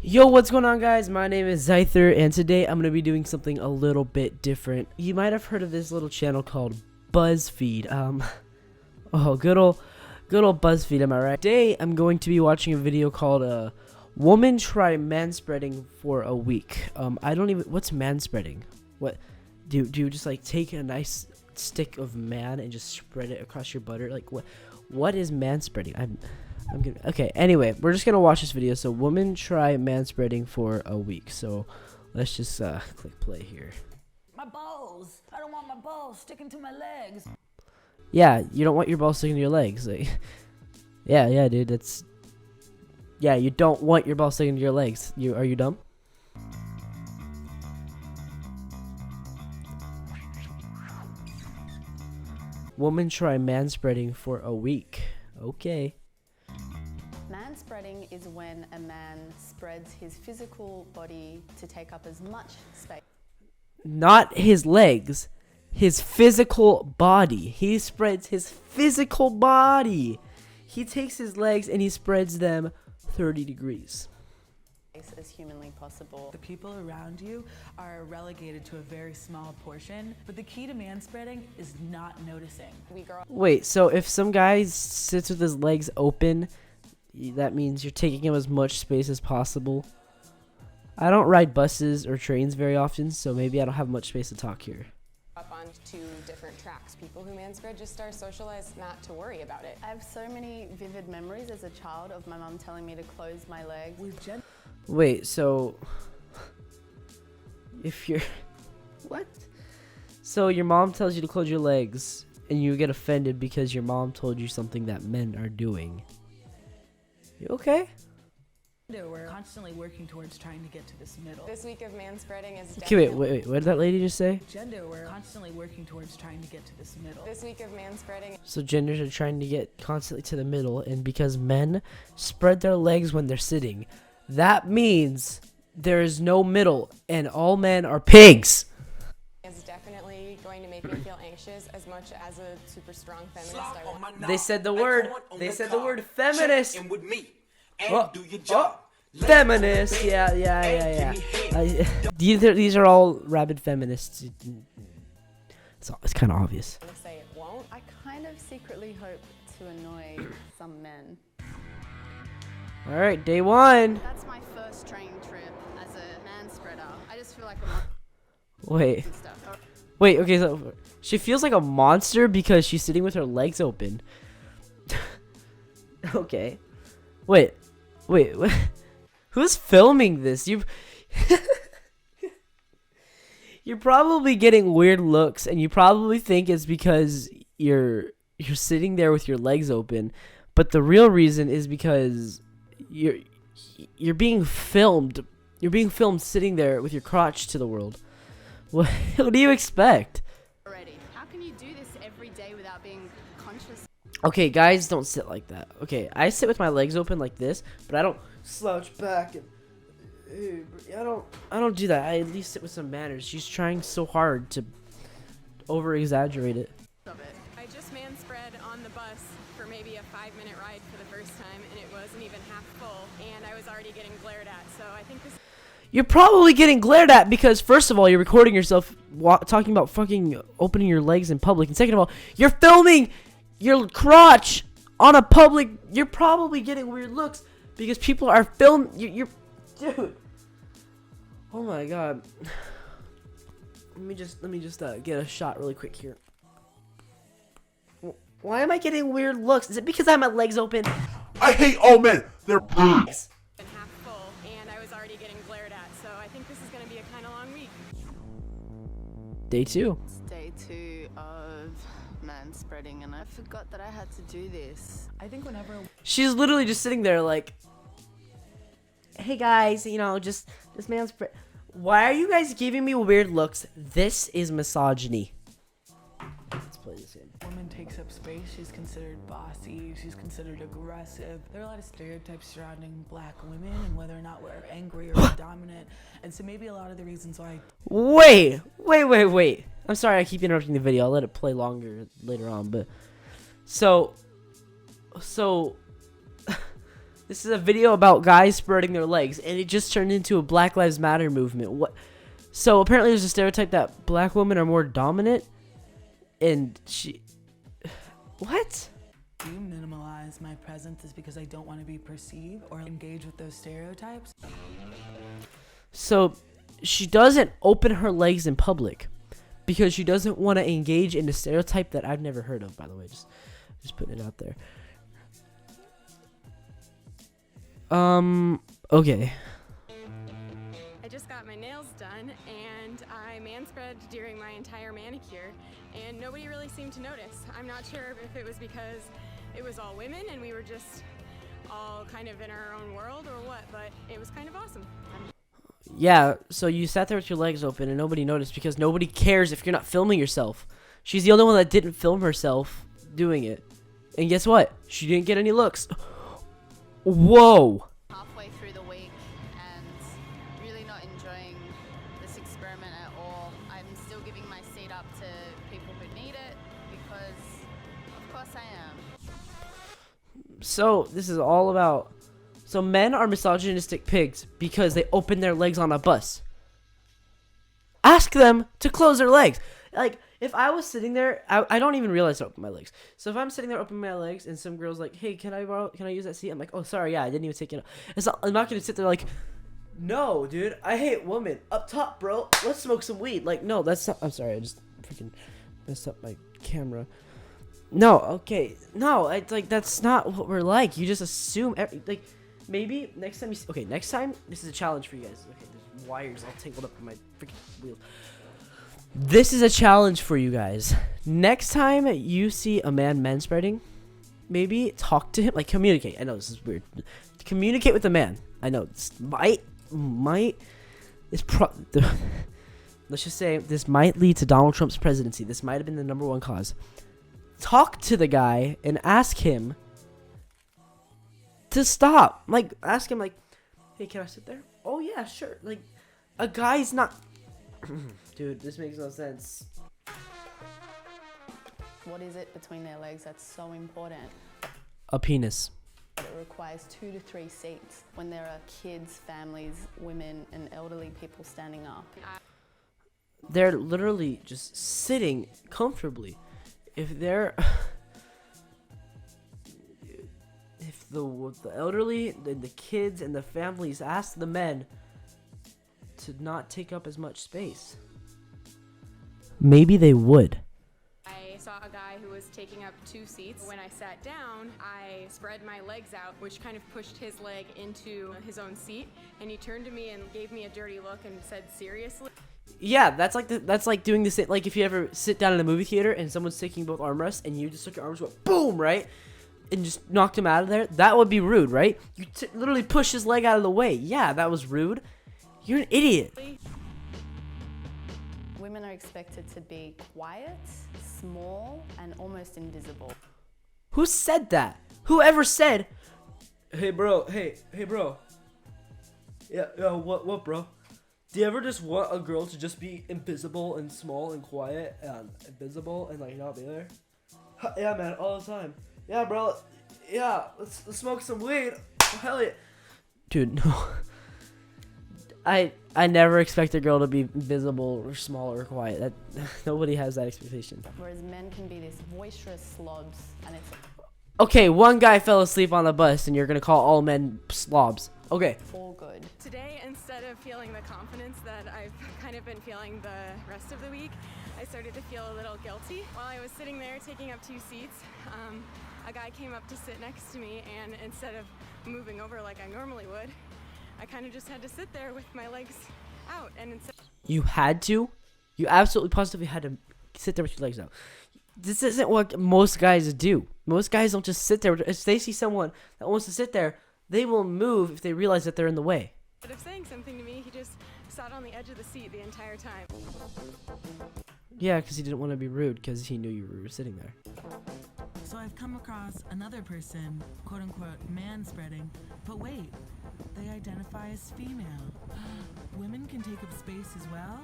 Yo, what's going on, guys? My name is Zyther, and today I'm going to be doing something a little bit different. You might have heard of this little channel called BuzzFeed. Oh, good old BuzzFeed, am I right? Today, I'm going to be watching a video called, Woman Try Manspreading for a Week. What's manspreading? What, do you just, like, take a nice stick of man and just spread it across your butter? Like, what is manspreading? I'm gonna, okay, anyway, we're just gonna watch this video. So, woman try manspreading for a week. So, let's just click play here. My balls! I don't want my balls sticking to my legs. Yeah, you don't want your balls sticking to your legs. Like, yeah, dude, that's... Yeah, you don't want your balls sticking to your legs. Are you dumb? Woman try manspreading for a week. Okay. Manspreading is when a man spreads his physical body to take up as much space. Not his legs, his physical body. He spreads his physical body. He takes his legs and he spreads them 30 degrees. As humanly possible. The people around you are relegated to a very small portion, but the key to manspreading is not noticing. Wait, so if some guy sits with his legs open, that means you're taking him as much space as possible? I don't ride buses or trains very often, so maybe I don't have much space to talk here. Up on two different tracks. People who manspread just are socialized not to worry about it. I have so many vivid memories as a child of my mum telling me to close my legs. Wait, so if you're what? So your mom tells you to close your legs and you get offended because your mom told you something that men are doing. You okay? We're constantly working towards trying to get to this middle. This week of manspreading is Okay, wait, what did that lady just say? We're constantly working towards trying to get to this middle. This week of manspreading. So genders are trying to get constantly to the middle, and because men spread their legs when they're sitting, that means there is no middle, and all men are pigs. Is definitely going to make me feel anxious as much as a super strong feminist I want. They said the word. They said the word feminist. With me and do your job. Feminist. Yeah. These are all rabid feminists. It's kind of obvious. I'm gonna say it won't. I kind of secretly hope to annoy some men. All right, day one. That's my first train trip as a manspreader. I just feel like a Wait. stuff. Wait, okay, so she feels like a monster because she's sitting with her legs open. Okay. Wait. Who's filming this? You're probably getting weird looks, and you probably think it's because you're sitting there with your legs open, but the real reason is because you're being filmed. You're being filmed sitting there with your crotch to the world. What do you expect? Already. How can you do this every day without being conscious? Okay, guys, don't sit like that. Okay, I sit with my legs open like this, but I don't slouch back and I don't do that. I at least sit with some manners. She's trying so hard to over exaggerate it. I just manspread on the bus for maybe a 5-minute ride for the first time, and it wasn't even half full, and I was already getting glared at. So I think this. You're probably getting glared at because, first of all, you're recording yourself talking about fucking opening your legs in public, and second of all, you're filming your crotch on a public. You're probably getting weird looks because people are you're dude. Oh my god. Let me just get a shot really quick here. Why am I getting weird looks? Is it because I have my legs open? I hate all men. They're pigs. Half full, and I was already getting glared at. So I think this is going to be a kind of long week. Day 2. It's day 2 of manspreading, and I forgot that I had to do this. I think whenever She's literally just sitting there like, hey guys, just this manspread. Why are you guys giving me weird looks? This is misogyny. Let's play this game. woman takes up space, she's considered bossy, she's considered aggressive. There are a lot of stereotypes surrounding black women and whether or not we're angry or dominant. And so maybe a lot of the reasons why... Wait. I'm sorry I keep interrupting the video. I'll let it play longer later on, but So this is a video about guys spreading their legs, and it just turned into a Black Lives Matter movement. What? So apparently there's a stereotype that black women are more dominant, and what? Do you minimalize my presence is because I don't want to be perceived or engage with those stereotypes? So she doesn't open her legs in public because she doesn't want to engage in a stereotype that I've never heard of, by the way. Just putting it out there. Okay. I just got my nails done and I man-spread during my entire manicure and nobody really seemed to notice. I'm not sure if it was because it was all women and we were just all kind of in our own world or what, but it was kind of awesome. Yeah, so you sat there with your legs open and nobody noticed because nobody cares if you're not filming yourself. She's the only one that didn't film herself doing it. And guess what? She didn't get any looks. Whoa. Halfway through the week and really not enjoying this experiment at all. I'm still giving my seat up to people who need it because of course I am. So this is all about... So men are misogynistic pigs because they open their legs on a bus. Ask them to close their legs. Like, if I was sitting there, I don't even realize to open my legs. So if I'm sitting there opening my legs and some girl's like, hey, can I use that seat? I'm like, oh, sorry, yeah, I didn't even take it. I'm not going to sit there like, no, dude, I hate women. Up top, bro, let's smoke some weed. Like, no, that's not, I'm sorry, I just freaking messed up my camera. No, okay, no, it's like, that's not what we're like. You just assume, like, maybe next time next time, this is a challenge for you guys. Okay, there's wires all tangled up in my freaking wheel. This is a challenge for you guys. Next time you see a man manspreading, maybe talk to him, like communicate. I know this is weird. Communicate with the man. I know this let's just say this might lead to Donald Trump's presidency. This might have been the #1 cause. Talk to the guy and ask him to stop. Like, ask him like, hey, can I sit there? Oh yeah, sure. Like, a guy's not... Dude, this makes no sense. What is it between their legs that's so important? A penis. It requires 2 to 3 seats when there are kids, families, women and elderly people standing up. They're literally just sitting comfortably. If they're... if the elderly, the kids, and the families ask the men to not take up as much space, maybe they would. I saw a guy who was taking up 2 seats. When I sat down, I spread my legs out, which kind of pushed his leg into his own seat, and he turned to me and gave me a dirty look and said, seriously? Yeah, that's like doing the same. Like if you ever sit down in a movie theater and someone's taking both armrests and you just took your arms, went boom, right, and just knocked him out of there. That would be rude, right? You literally push his leg out of the way. Yeah, that was rude. You're an idiot. Women are expected to be quiet, small, and almost invisible. Who said that? Whoever said, hey bro, hey bro. Yeah, what bro? Do you ever just want a girl to just be invisible and small and quiet and invisible and like not be there? Yeah, man, all the time. Yeah, bro. Yeah, let's smoke some weed. Oh, hell yeah. Dude, no. I never expect a girl to be invisible or small or quiet. That nobody has that expectation. Whereas men can be this boisterous slobs, and it's okay. One guy fell asleep on the bus, and you're gonna call all men slobs. Okay. all good. Today, instead of feeling the confidence that I've kind of been feeling the rest of the week, I started to feel a little guilty. While I was sitting there taking up 2 seats, a guy came up to sit next to me, and instead of moving over like I normally would, I kind of just had to sit there with my legs out. And instead, You had to? You absolutely positively had to sit there with your legs out. This isn't what most guys do. Most guys don't just sit there. If they see someone that wants to sit there, they will move if they realize that they're in the way. instead of saying something to me, he just sat on the edge of the seat the entire time. Yeah, because he didn't want to be rude because he knew you were sitting there. So I've come across another person, quote unquote, man-spreading, but wait, they identify as female. Women can take up space as well?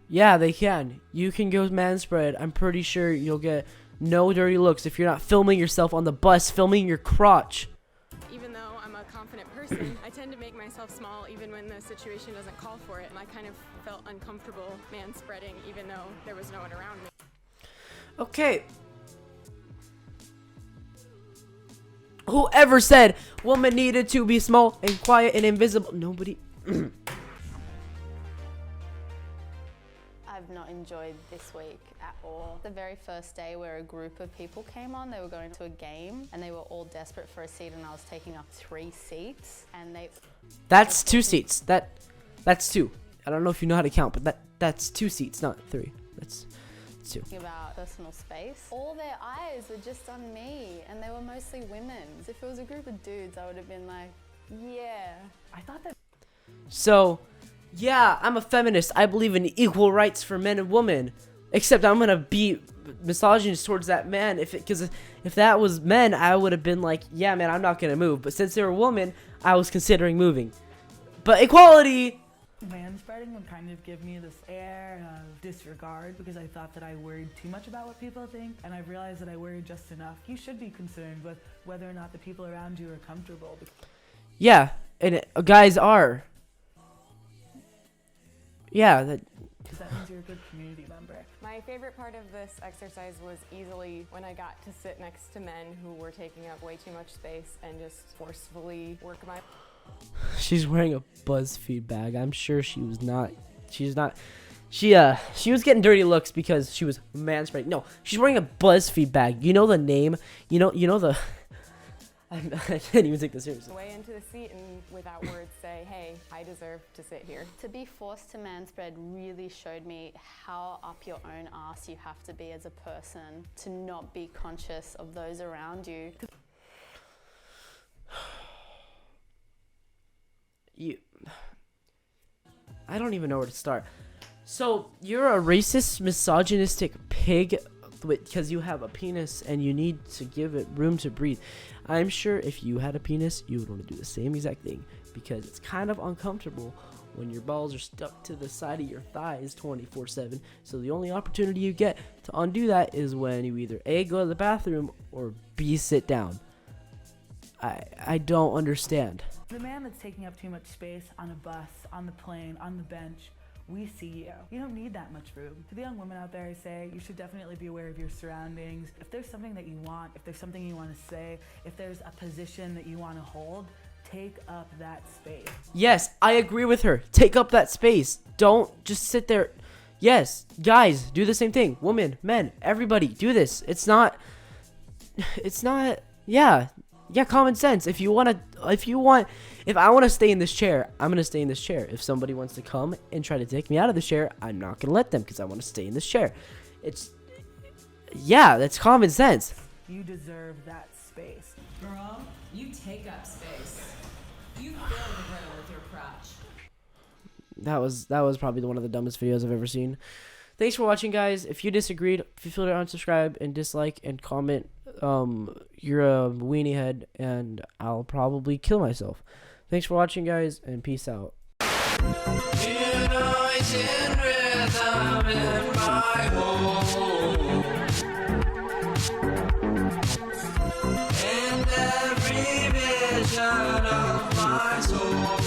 Yeah, they can. You can go man spread. I'm pretty sure you'll get No dirty looks if you're not filming yourself on the bus, filming your crotch. Even though I'm a confident person, I tend to make myself small even when the situation doesn't call for it. And I kind of felt uncomfortable man-spreading even though there was no one around me. Okay. Whoever said woman needed to be small and quiet and invisible? Nobody. I've not enjoyed this week at all. The very first day where a group of people came on, they were going to a game and they were all desperate for a seat and I was taking up 3 seats and they... That's 2 seats. That's 2. I don't know if you know how to count, but that's 2 seats, not 3. That's 2. About personal space. All their eyes were just on me and they were mostly women. If it was a group of dudes, I would have been like, yeah. I thought that So, yeah, I'm a feminist. I believe in equal rights for men and women. Except I'm gonna be misogynist towards that man. Because if that was men, I would have been like, yeah, man, I'm not gonna move. But since they're a woman, I was considering moving. But equality. manspreading would kind of give me this air of disregard because I thought that I worried too much about what people think, and I've realized that I worry just enough. You should be concerned with whether or not the people around you are comfortable. Yeah, and guys are. Yeah, Because that means you're a good community member. My favorite part of this exercise was easily when I got to sit next to men who were taking up way too much space and just forcefully work my... She's wearing a BuzzFeed bag. I'm sure she was not. She's not. She was getting dirty looks because she was manspreading. No, she's wearing a BuzzFeed bag. You know the name. You know the. I can't even take this seriously. way into the seat and without words say, hey, I deserve to sit here. To be forced to manspread really showed me how up your own ass you have to be as a person to not be conscious of those around you. I don't even know where to start. So you're a racist, misogynistic pig because you have a penis and you need to give it room to breathe. I'm sure if you had a penis, you would want to do the same exact thing because it's kind of uncomfortable when your balls are stuck to the side of your thighs 24/7. So the only opportunity you get to undo that is when you either A, go to the bathroom, or B, sit down. I don't understand. The man that's taking up too much space on a bus, on the plane, on the bench, we see you. You don't need that much room. To the young women out there, I say you should definitely be aware of your surroundings. If there's something that you want, if there's something you want to say, if there's a position that you want to hold, take up that space. Yes, I agree with her. Take up that space. Don't just sit there. Yes, guys, do the same thing. Women, men, everybody, do this. It's not, yeah, common sense. If I want to stay in this chair, I'm going to stay in this chair. If somebody wants to come and try to take me out of the chair, I'm not going to let them because I want to stay in this chair. That's common sense. You deserve that space. Girl, you take up space. You fill the room with your crotch. That was probably one of the dumbest videos I've ever seen. Thanks for watching, guys. If you disagreed, feel free to unsubscribe and dislike and comment. You're a weenie head, and I'll probably kill myself. Thanks for watching, guys, and peace out. And every vision of my soul